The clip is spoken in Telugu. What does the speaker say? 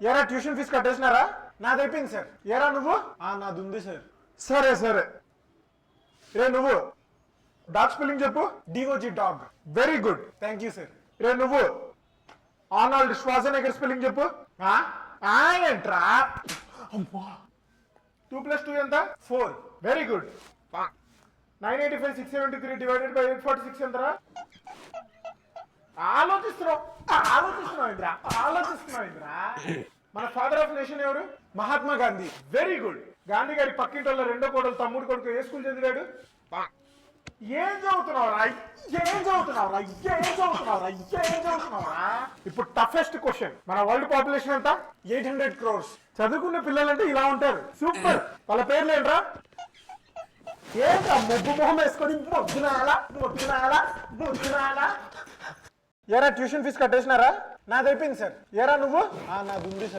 ఏరా ట్యూషన్ ఫీజు కట్టేసినారా? నాది అయిపోయింది సార్. ఏరా నువ్వు? నాది ఉంది సార్. సరే సరే. రే నువ్వు డాగ్ స్పెల్లింగ్ చెప్పు. D O G dog. Very good, thank you sir. రే నువ్వు ఆర్నాల్డ్ ష్వార్జెనెగర్ స్పెల్లింగ్ చెప్పు. ఏంట్రా? 2 + 2 ఎంత? 4. Very good. 985 673 డివైడెడ్ బై 846 ఎంతరా? ఆలోచిస్తున్నావు ఇంద్రా. మన ఫాదర్ ఆఫ్ నేషన్ ఎవరు? మహాత్మా గాంధీ. Very good. గాంధీ గారి పక్కింటి వాళ్ళ రెండో కోడలు తమ్ముడు కొడుకు ఏ స్కూల్ చదివాడు? ఏం చదువుతున్నావురా? ఇప్పుడు టఫెస్ట్ క్వశ్చన్. మన వరల్డ్ పాపులేషన్ ఎంత? 800 crores. చదువుకునే పిల్లలంటే ఇలా ఉంటారు. సూపర్. వాళ్ళ పేర్లు ఏంట్రా? ఏంట్రా మొగ్గు మొహం వేసుకొని మొగ్గునాలా? ఏరా ట్యూషన్ ఫీజు కట్టేసినారా? నాది అయిపోయింది సార్. ఏరా నువ్వు? నాది ఉంది సార్.